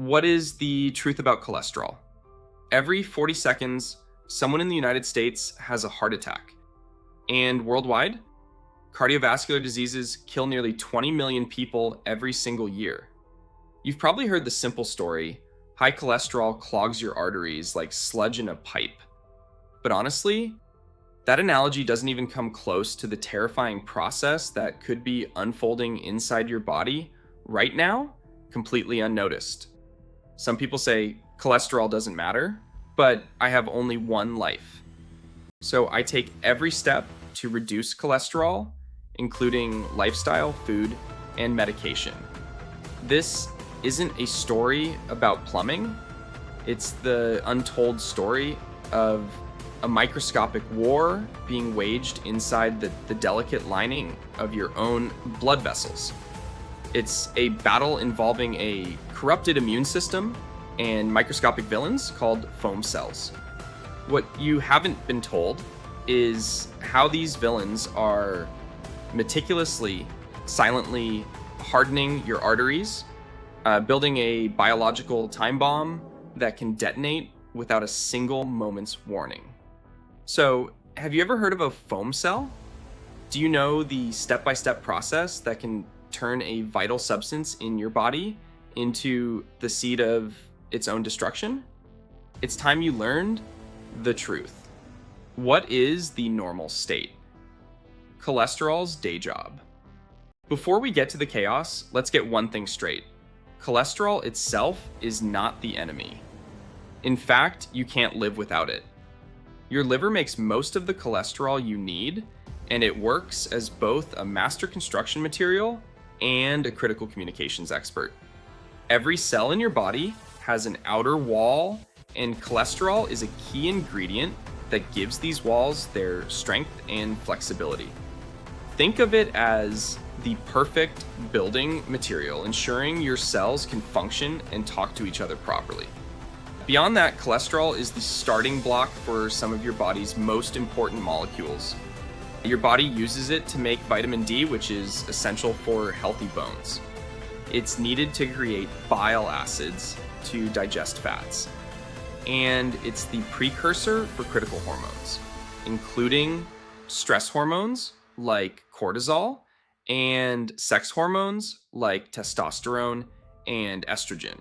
What is the truth about cholesterol? Every 40 seconds, someone in the United States has a heart attack. And worldwide, cardiovascular diseases kill nearly 20 million people every single year. You've probably heard the simple story, high cholesterol clogs your arteries like sludge in a pipe. But honestly, that analogy doesn't even come close to the terrifying process that could be unfolding inside your body right now, completely unnoticed. Some people say cholesterol doesn't matter, but I have only one life. So I take every step to reduce cholesterol, including lifestyle, food, and medication. This isn't a story about plumbing. It's the untold story of a microscopic war being waged inside the delicate lining of your own blood vessels. It's a battle involving a corrupted immune system and microscopic villains called foam cells. What you haven't been told is how these villains are meticulously, silently hardening your arteries, building a biological time bomb that can detonate without a single moment's warning. So, have you ever heard of a foam cell? Do you know the step-by-step process that can turn a vital substance in your body into the seed of its own destruction? It's time you learned the truth. What is the normal state? Cholesterol's day job. Before we get to the chaos, let's get one thing straight. Cholesterol itself is not the enemy. In fact, you can't live without it. Your liver makes most of the cholesterol you need, and it works as both a master construction material and a critical communications expert. Every cell in your body has an outer wall, and cholesterol is a key ingredient that gives these walls their strength and flexibility. Think of it as the perfect building material, ensuring your cells can function and talk to each other properly. Beyond that, cholesterol is the starting block for some of your body's most important molecules. Your body uses it to make vitamin D, which is essential for healthy bones. It's needed to create bile acids to digest fats. And it's the precursor for critical hormones, including stress hormones like cortisol and sex hormones like testosterone and estrogen.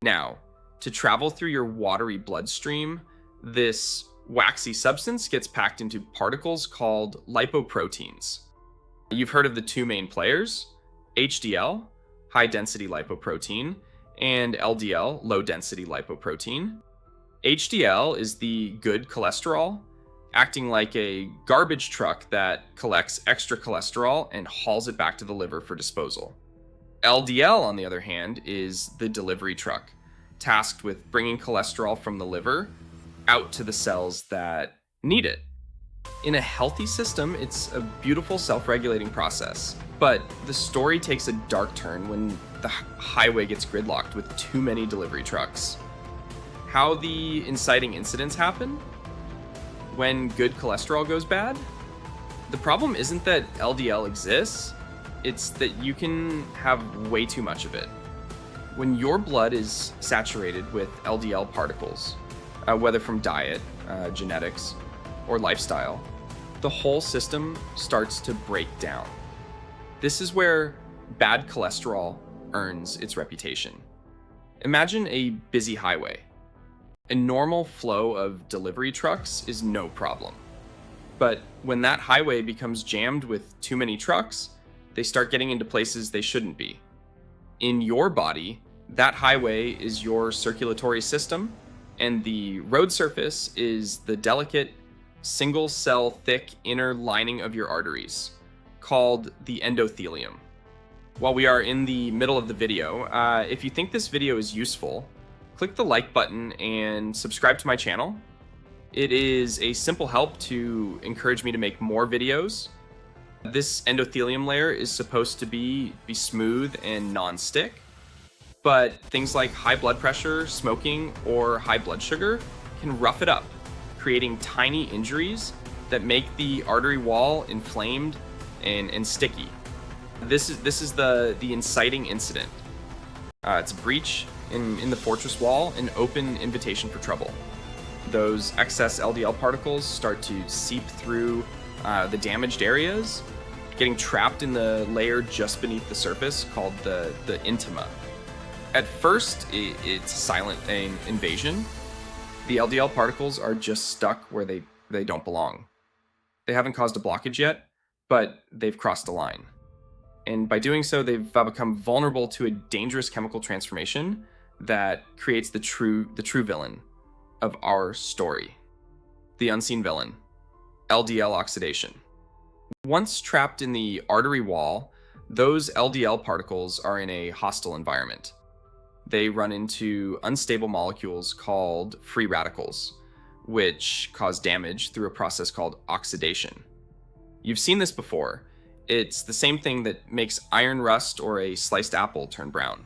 Now, to travel through your watery bloodstream, this waxy substance gets packed into particles called lipoproteins. You've heard of the two main players, HDL, high-density lipoprotein, and LDL, low-density lipoprotein. HDL is the good cholesterol, acting like a garbage truck that collects extra cholesterol and hauls it back to the liver for disposal. LDL, on the other hand, is the delivery truck, tasked with bringing cholesterol from the liver out to the cells that need it. In a healthy system, it's a beautiful self-regulating process, but the story takes a dark turn when the highway gets gridlocked with too many delivery trucks. How the inciting incidents happen? When good cholesterol goes bad? The problem isn't that LDL exists, it's that you can have way too much of it. When your blood is saturated with LDL particles, whether from diet, genetics, or lifestyle, the whole system starts to break down. This is where bad cholesterol earns its reputation. Imagine a busy highway. A normal flow of delivery trucks is no problem. But when that highway becomes jammed with too many trucks, they start getting into places they shouldn't be. In your body, that highway is your circulatory system, and the road surface is the delicate, single-cell thick inner lining of your arteries, called the endothelium. While we are in the middle of the video, if you think this video is useful, click the like button and subscribe to my channel. It is a simple help to encourage me to make more videos. This endothelium layer is supposed to be smooth and non-stick, but things like high blood pressure, smoking, or high blood sugar can rough it up, creating tiny injuries that make the artery wall inflamed and sticky. This is the inciting incident. It's a breach in the fortress wall, an open invitation for trouble. Those excess LDL particles start to seep through the damaged areas, getting trapped in the layer just beneath the surface called the intima. At first, it's a silent invasion. The LDL particles are just stuck where they don't belong. They haven't caused a blockage yet, but they've crossed the line. And by doing so, they've become vulnerable to a dangerous chemical transformation that creates the true villain of our story. The unseen villain, LDL oxidation. Once trapped in the artery wall, those LDL particles are in a hostile environment. They run into unstable molecules called free radicals, which cause damage through a process called oxidation. You've seen this before. It's the same thing that makes iron rust or a sliced apple turn brown.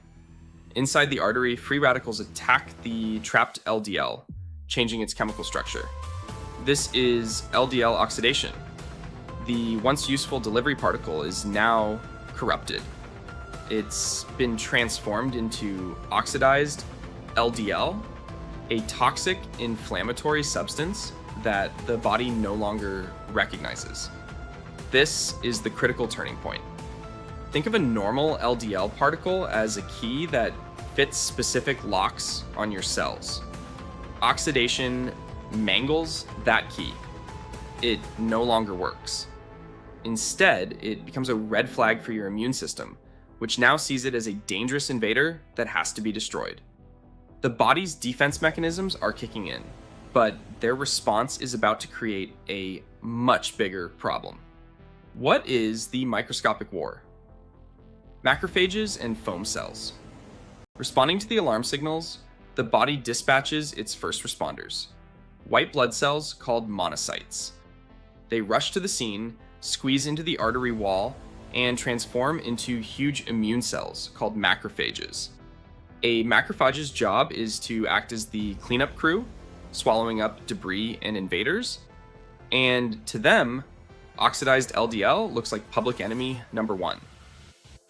Inside the artery, free radicals attack the trapped LDL, changing its chemical structure. This is LDL oxidation. The once useful delivery particle is now corrupted. It's been transformed into oxidized LDL, a toxic inflammatory substance that the body no longer recognizes. This is the critical turning point. Think of a normal LDL particle as a key that fits specific locks on your cells. Oxidation mangles that key. It no longer works. Instead, it becomes a red flag for your immune system, which now sees it as a dangerous invader that has to be destroyed. The body's defense mechanisms are kicking in, but their response is about to create a much bigger problem. What is the microscopic war? Macrophages and foam cells. Responding to the alarm signals, the body dispatches its first responders, white blood cells called monocytes. They rush to the scene, squeeze into the artery wall, and transform into huge immune cells called macrophages. A macrophage's job is to act as the cleanup crew, swallowing up debris and invaders. And to them, oxidized LDL looks like public enemy number one.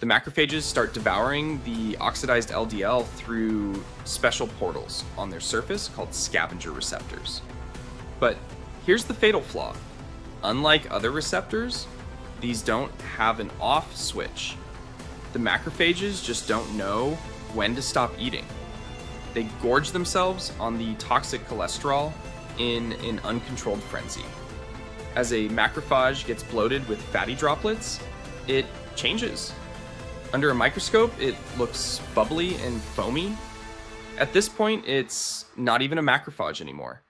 The macrophages start devouring the oxidized LDL through special portals on their surface called scavenger receptors. But here's the fatal flaw. Unlike other receptors, these don't have an off switch. The macrophages just don't know when to stop eating. They gorge themselves on the toxic cholesterol in an uncontrolled frenzy. As a macrophage gets bloated with fatty droplets, it changes. Under a microscope, it looks bubbly and foamy. At this point, it's not even a macrophage anymore.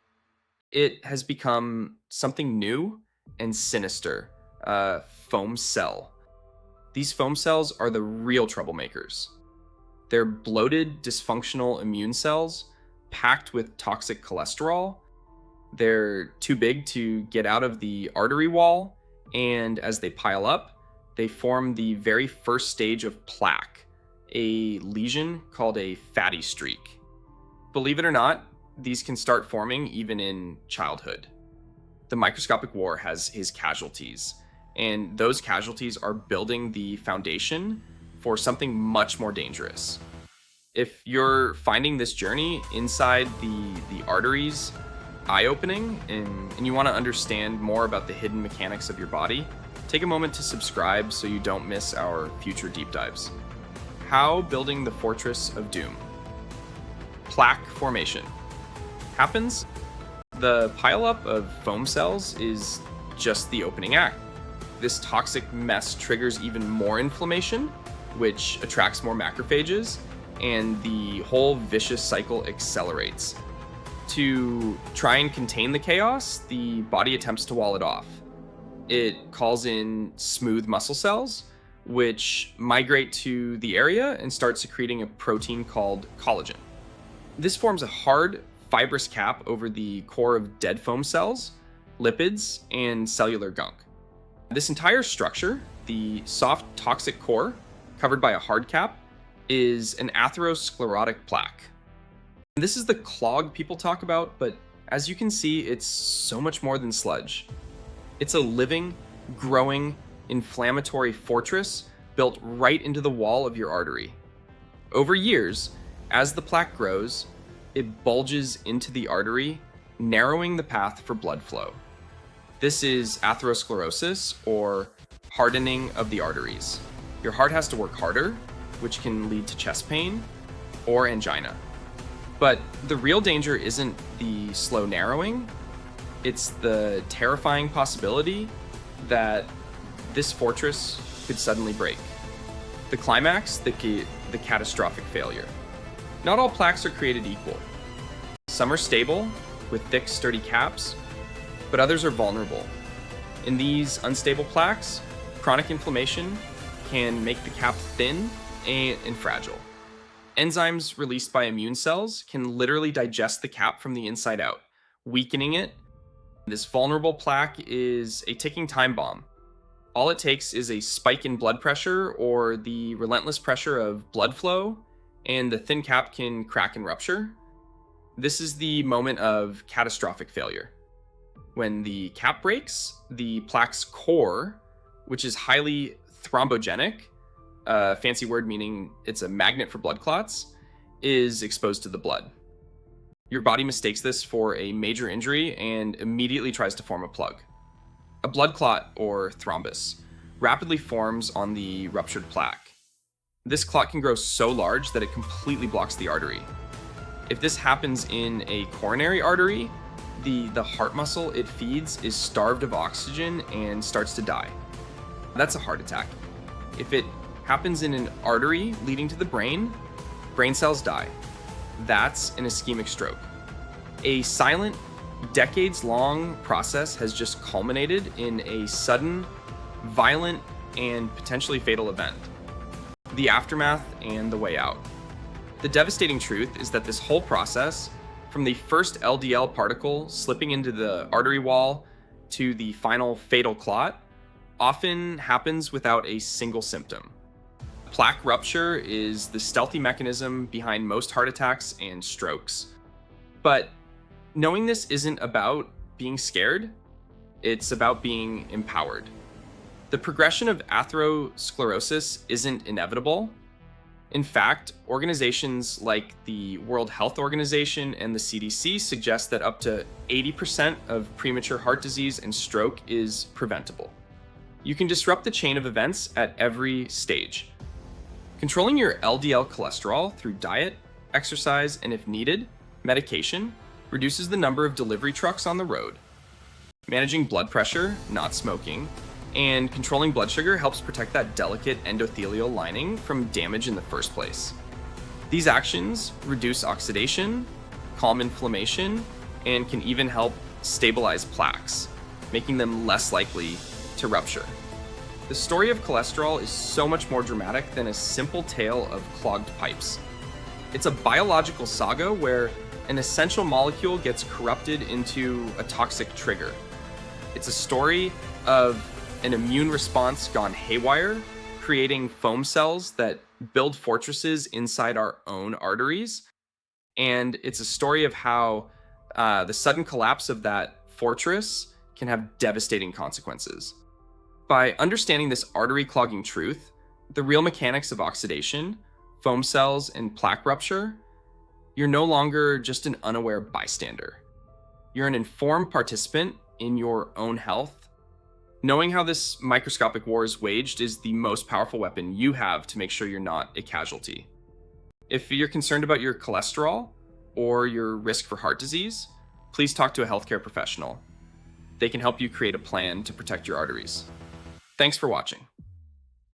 It has become something new and sinister, a foam cell. These foam cells are the real troublemakers. They're bloated, dysfunctional immune cells packed with toxic cholesterol. They're too big to get out of the artery wall, and as they pile up, they form the very first stage of plaque, a lesion called a fatty streak. Believe it or not, these can start forming even in childhood. The microscopic war has his casualties, and those casualties are building the foundation for something much more dangerous. If you're finding this journey inside the arteries eye-opening and you want to understand more about the hidden mechanics of your body, take a moment to subscribe so you don't miss our future deep dives. How building the fortress of doom. Plaque formation happens. The pileup of foam cells is just the opening act. This toxic mess triggers even more inflammation, which attracts more macrophages, and the whole vicious cycle accelerates. To try and contain the chaos, the body attempts to wall it off. It calls in smooth muscle cells, which migrate to the area and start secreting a protein called collagen. This forms a hard, fibrous cap over the core of dead foam cells, lipids, and cellular gunk. This entire structure, the soft, toxic core, covered by a hard cap, is an atherosclerotic plaque. This is the clog people talk about, but as you can see, it's so much more than sludge. It's a living, growing, inflammatory fortress built right into the wall of your artery. Over years, as the plaque grows, it bulges into the artery, narrowing the path for blood flow. This is atherosclerosis, or hardening of the arteries. Your heart has to work harder, which can lead to chest pain or angina. But the real danger isn't the slow narrowing, it's the terrifying possibility that this fortress could suddenly break. The climax, the catastrophic failure. Not all plaques are created equal. Some are stable, with thick, sturdy caps, but others are vulnerable. In these unstable plaques, chronic inflammation can make the cap thin and fragile. Enzymes released by immune cells can literally digest the cap from the inside out, weakening it. This vulnerable plaque is a ticking time bomb. All it takes is a spike in blood pressure or the relentless pressure of blood flow, and the thin cap can crack and rupture. This is the moment of catastrophic failure. When the cap breaks, the plaque's core, which is highly thrombogenic, a fancy word meaning it's a magnet for blood clots, is exposed to the blood. Your body mistakes this for a major injury and immediately tries to form a plug. A blood clot, or thrombus, rapidly forms on the ruptured plaque. This clot can grow so large that it completely blocks the artery. If this happens in a coronary artery, the heart muscle it feeds is starved of oxygen and starts to die. That's a heart attack. If it happens in an artery leading to the brain cells die. That's an ischemic stroke. A silent, decades-long process has just culminated in a sudden, violent, and potentially fatal event. The aftermath and the way out. The devastating truth is that this whole process, from the first LDL particle slipping into the artery wall to the final fatal clot, often happens without a single symptom. Plaque rupture is the stealthy mechanism behind most heart attacks and strokes. But knowing this isn't about being scared, it's about being empowered. The progression of atherosclerosis isn't inevitable. In fact, organizations like the World Health Organization and the CDC suggest that up to 80% of premature heart disease and stroke is preventable. You can disrupt the chain of events at every stage. Controlling your LDL cholesterol through diet, exercise, and if needed, medication reduces the number of delivery trucks on the road. Managing blood pressure, not smoking, and controlling blood sugar helps protect that delicate endothelial lining from damage in the first place. These actions reduce oxidation, calm inflammation, and can even help stabilize plaques, making them less likely to rupture. The story of cholesterol is so much more dramatic than a simple tale of clogged pipes. It's a biological saga where an essential molecule gets corrupted into a toxic trigger. It's a story of an immune response gone haywire, creating foam cells that build fortresses inside our own arteries. And it's a story of how the sudden collapse of that fortress can have devastating consequences. By understanding this artery clogging truth, the real mechanics of oxidation, foam cells, and plaque rupture, you're no longer just an unaware bystander. You're an informed participant in your own health. Knowing how this microscopic war is waged is the most powerful weapon you have to make sure you're not a casualty. If you're concerned about your cholesterol or your risk for heart disease, please talk to a healthcare professional. They can help you create a plan to protect your arteries. Thanks for watching.